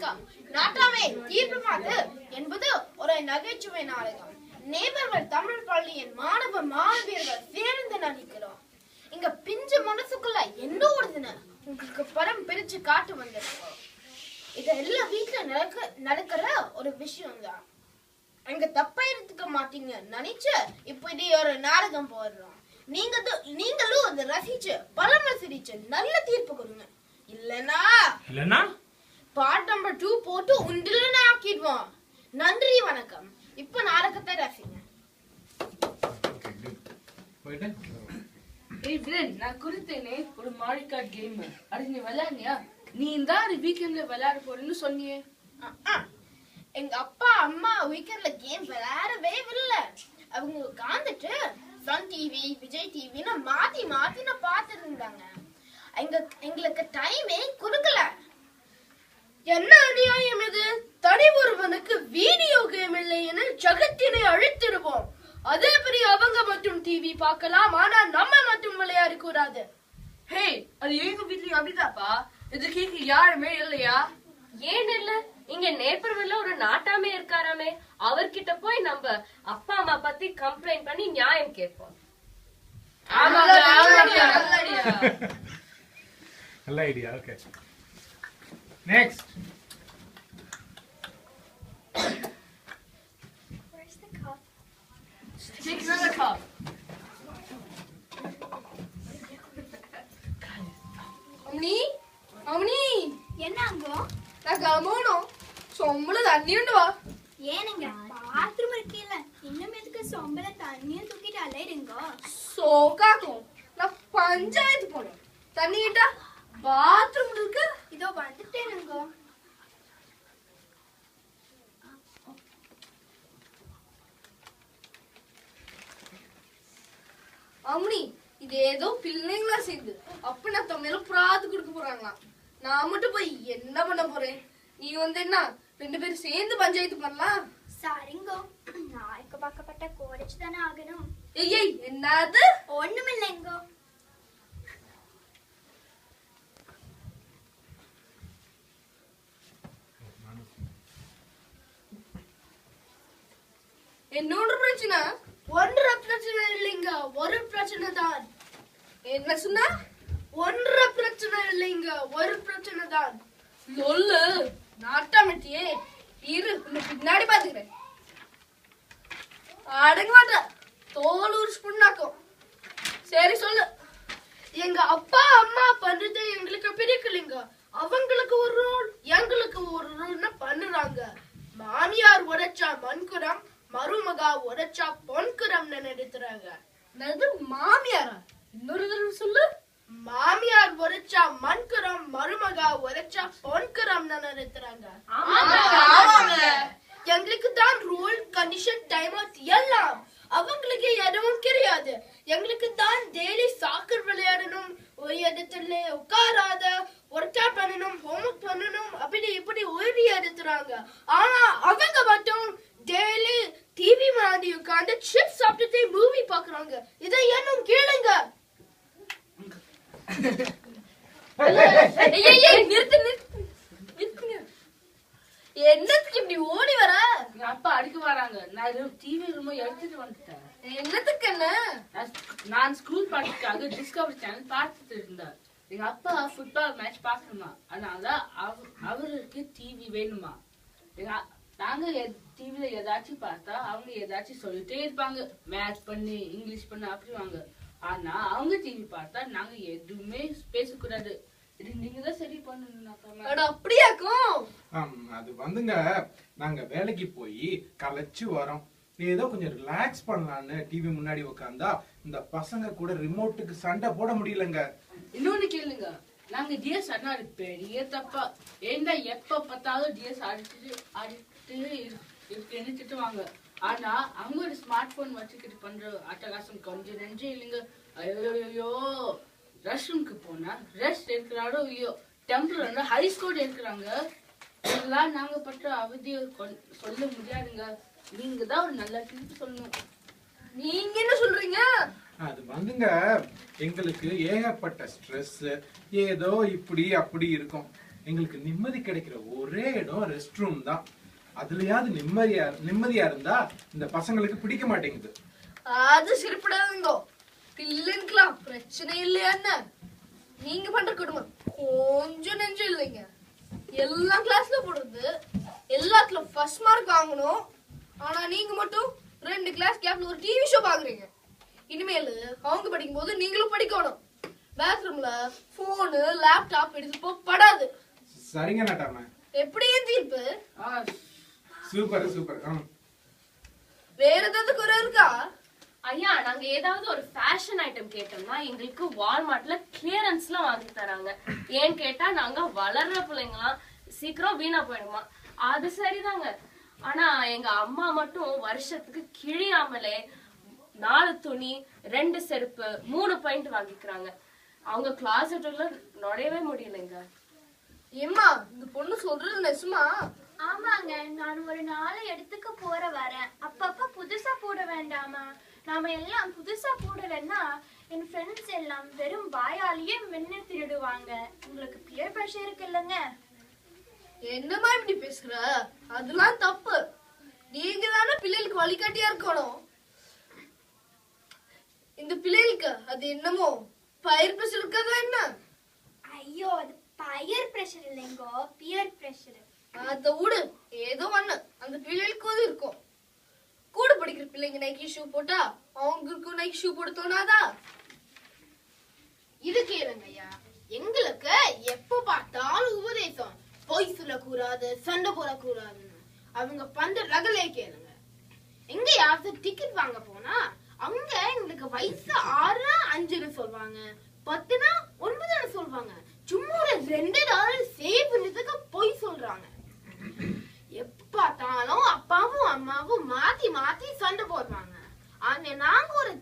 வணக்கம். நாட்டாமே தீர்ப்புமாது என்பது ஒரு நகைச்சுவை நாடகம். நேபர்கள் தமிழ் பள்ளியின் மாணவ மாணவியர்கள் சேர்ந்து நடிக்கிறோம். இங்க பிஞ்சு மனசுக்குள்ள என்னோடுதுன்னு உங்களுக்கு படம் பிரிச்சு காட்டு வந்திருக்கோம். இது எல்லா வீட்டுல நடக்கிற ஒரு விஷயம் தான். எங்க தப்பா எடுத்துக்க மாட்டீங்க நினைச்சு இப்படி ஒரு நாடகம் போடுறோம். நீங்களும் அதை ரசிச்சு பலமை சிரிச்சு நல்ல தீர்ப்பு கொடுங்க. இல்லனா பார்ட் நம்பர் 2 போட்டு உண்டிலன்னு ஆக்கிடுவோம். நன்றி, வணக்கம். இப்ப நாடகத்தை ரசிங்க. நான் குறித்தேனே ஒரு மாரி கார்டு கேம். அது நீ விளையாடுனியா? நீ தான் வீக்கெண்ட்ல விளையாட போறேன்னு சொன்னியே. எங்க அப்பா அம்மா வீக்கெண்ட்ல கேம் விளையாடவே இல்லை. அவங்க உட்காந்துட்டு சன் டிவி, விஜய் டிவின்னு மாத்தி பாத்துட்டு இருந்தாங்க. எங்களுக்கு டைமே கொடுக்கல. என்ன அநியாயம் இது? தனி ஒருவனுக்கு வீடியோ கேம் இல்லைன்னு ஜகத்தினை அழித்திடுவோம். அதே படி அவங்க மட்டும் டிவி பார்க்கலாம், ஆனா நம்ம மட்டும் விளையாட கூடாது. ஹே, அது எங்க வீட்லயும் அப்படிதாப்பா. இது கேட்க யாருமே இல்லையா? ஏன் இல்ல? இங்க நேபர்வெல்ல ஒரு நாட்டாமே இருக்காராமே, அவர்கிட்ட போய் நம்ம அப்பா அம்மா பத்தி கம்ப்ளைண்ட் பண்ணி நியாயம் கேட்போம். நல்ல idea. Okay, next. Where's the cup? Take another cup. அம்னி என்னங்கோ? நான் கமோனோம் சொம்பள தண்ணி உண்டு வா. ஏனுங்க பாத்ரூம் இருக்குல்ல, இன்னும் எதுக்கு சொம்பல தண்ணியும் தூக்கிட்டு அலையுங்க? சோகாக்கும். நான் பஞ்சாயத்து போனேன். தண்ணி கிட்டா பாத்ரூம் இருக்கு. இதோ வந்துட்டேனுங்க. அம்னி, இது ஏதோ பிள்ளைங்களா சேர்ந்து அப்ப நான் தமிழ பிராத்து கொடுக்க போறாங்களாம். நான் மட்டும் போய் என்ன பண்ண போறேன்? நீ என்ன 2 பேரும் சேர்ந்து பஞ்சாயத்து பண்ணலாம். சரிங்கோ, நாய்க்கு பக்கப்பட்ட கோடைச்சு தானே ஆகணும். ஏய், என்னது? ஒண்ணுமில்லைங்கோ. என்னோட பிரச்சனை ஒன்றரை பிரச்சனை இல்லைங்க, ஒரு பிரச்சனை தான். என்ன சொன்னா? ஒன்றரை பிரச்சனை இல்லைங்க, ஒரு பிரச்சனை தான். சொல்லு நாட்டாமட்டியே. இரு, உன்னை பின்னாடி பாத்துக்கிறேன். அடங்க மாட்டேன், தோல் உரிச்சு புண்ணாக்கும். சரி சொல்லு. எங்க அப்பா அம்மா பண்றது எங்களுக்கு பிடிக்கலைங்க. அவங்களுக்கு ஒரு ரோல், எங்களுக்கு ஒரு ரோல்னு பண்ணுறாங்க. மாமியார் உடைச்சா மண்குரம், மருமகா உடைச்சா பொன்குரம்னு நினைத்துறாங்க. என்னது மாமியாரா? இன்னொரு தடவை சொல்லு. மாமியார் உடைச்சா மண்குரம், மருமகா உடைச்சா பொன்குரம்னு நினைத்துறாங்க. எங்களுக்கு தான் ரூல், கண்டிஷன், டைம் அவுட் எல்லாம். அவங்களுக்கு எதுவும் கிடையாது. எங்களுக்கு தான் டெய்லி சாக்கர் விளையாடணும், ஒரு இடத்துல உட்காராத, ஒர்க் அவுட் பண்ணணும், ஹோம்ஒர்க் பண்ணணும், அப்படி இப்படி ஓடி எடுத்துறாங்க. ஆனா அவங்க மட்டும் டெய்லி டிவி முன்னாடி உட்கார்ந்து சிப்ஸ் சாப்பிட்டுட்டு மூவி பாக்குறாங்க. இதை இன்னும் கேளுங்க. என்னத்துக்கு இப்படி ஓடி வர? எங்க அப்பா அடிக்க வராங்க. நான் டிவி ரூம் எடுத்துட்டு வந்துட்டேன். என்னத்துக்கு? என்ன? நான் ஸ்கூல் பாட்டுக்காக டிஸ்கவரி சேனல் பார்த்துட்டு இருந்தேன். எங்க அப்பா ஃபுட்பால் மேட்ச் பாக்கணுமா, அதனால அவருக்கு டிவி வேணுமா. நாங்க டிவில ஏதாச்சும் பார்த்தா அவங்க ஏதாச்சும் சொல்லிட்டே இருப்பாங்க. மேட்ச் பண்ணு, இங்கிலீஷ் பண்ணு அப்படிவாங்க. ஆனா அவங்க டிவி பார்த்தா நாங்க எதுவுமே பேசக்கூடாது. இது நீங்க தான் சரி பண்ணணும். அப்படியாக்கும்? அது வந்துங்க, நாங்க வேலைக்கு போய் களைச்சு வரோம். ஏதோ கொஞ்சம் ரிலாக்ஸ் பண்ணலான்னு டிவி முன்னாடி உட்காந்தா இந்த பசங்க கூட ரிமோட்டுக்கு சண்டை போட முடியலங்க. இன்னொன்னு கேளுங்க, நாங்க டிஎஸ் ஆடினாரு பெரிய தப்பா. ஏண்டா எப்ப பார்த்தாலும் டிஎஸ் ஆடிட்டு இருக்குன்னு திட்டுவாங்க. ஆனா அவங்களோட ஸ்மார்ட் போன் வச்சுக்கிட்டு பண்ற அட்டகாசம் கொஞ்சம் நெஞ்சே இல்லைங்க. ஐயோ, ரெஸ்ட் ரூம்க்கு போனா ரெஸ்ட் எடுக்கிறாரோ ஐயோ, டெம்பரர் ஹை ஸ்கோர் எடுக்கிறாங்க. இதெல்லாம் நாங்க பண்ற அவதியை சொல்ல முடியாதுங்க. நீங்க தான் ஒரு நல்ல டிப் சொல்லணும். நீங்க என்ன சொல்றீங்க? அது வந்துங்க, எங்களுக்கு ஏகப்பட்ட ஸ்ட்ரெஸ், ஏதோ இப்படி அப்படி இருக்கும். எங்களுக்கு நிம்மதி கிடைக்கிற ஒரே இடம் ரெஸ்ட் ரூம் தான். அதுலயாவது நிம்மதியா இருந்தா இந்த பசங்களுக்கு பிடிக்க மாட்டேங்குது. அது சரிப்படாதுங்கோ. பிள்ளைங்களாம் பிரச்சனை இல்லையா என்ன? நீங்க பண்ற குடும்பம் கொஞ்சம் நெஞ்சம் இல்லைங்க. எல்லா கிளாஸ்ல போடுறது, எல்லாத்துல ஃபர்ஸ்ட் மார்க் வாங்கணும். ஆனா நீங்க மட்டும் 2 கிளாஸ் கேப்ல ஒரு டிவி ஷோ பாக்குறீங்க. இனிமேல் அவங்க படிக்கும் போது நீங்களும் படிக்கணும். பாத்ரூம்ல போனு லேப்டாப் எடுத்து படாது. சரிங்க நட்டாம. எப்படி தீர்ப்பு? Super super. வேற ஏதாவது குறை இருக்கா? ஐயா, நாங்க ஏதாவது ஒரு ஃபேஷன் ஐட்டம் கேட்டோம்னா எங்களுக்கு வால்மார்ட்ல கிளியரன்ஸ்லாம் வாங்கி தராங்க. ஏன்னு கேட்டா நாங்க வளர்ற பிள்ளைங்களாம் சீக்கிரம் வீணா போயிடுமா. அது சரிதாங்க. ஆனா எங்க அம்மா மட்டும் வருஷத்துக்கு கிழியாமலே 4 துணி, 2 செருப்பு, 3 பாயிண்ட் வாங்கிக்கிறாங்க. அவங்க கிளாஸ்ல நுழையவே முடியலைங்க. ஏம்மா, இந்த பொண்ணு சொல்றது நெசுமா? ஆமாங்க, நான் ஒரு 4 இடத்துக்கு வரேன். அப்பப்ப புதுசா போட வேண்டாமா? நாம எல்லாம் புதுசா போடலன்னா என் ஃப்ரெண்ட்ஸ் எல்லாம் வெறும் வாயாலேயே மென்னு திருடுவாங்க. உங்களுக்கு பியர் பிரஷர் இருக்கு இல்லைங்க? என்னமா இப்படி பேசுற? அதெல்லாம் தப்பு. நீங்க தானே பிள்ளைகளுக்கு வழிகாட்டியா இருக்கணும். இந்த பிள்ளைகளுக்கு அது என்னமோ பயிர் பிரஷர் இருக்காதா என்ன? ஐயோ, அது பயிர் பிரஷர் இல்லைங்கோ, பியர் பிரஷர். அத விடு, ஏதோ ஒண்ணு அந்த பிள்ளைகளுக்கு இருக்கும். கூட படிக்கிற பிள்ளைங்க நைக்கி ஷூ போட்டா அவங்களுக்கும் நைக்கி ஷூ போட தோணாதா? இது கேளுங்க ஐயா, எங்களுக்கு எப்ப பார்த்தாலும் உபதேசம், பொய் சொல்லக்கூடாது, சண்டை போடக்கூடாதுன்னு. அவங்க பண்ற ரகலே கேளுங்க. எங்கயாவது டிக்கெட் வாங்க போனா அங்க எங்களுக்கு வயசு 6 5 சொல்வாங்க, 10 9 சொல்வாங்க. சும்மா ஒரு $2 சேவ் பண்ணதுக்கு பொய் சொல்றாங்க. எப்ப பார்த்தாலும் அப்பாவும் அம்மாவும் மாத்தி மாத்தி சண்டை போடுவாங்க. ஆனா நாங்க ஒரு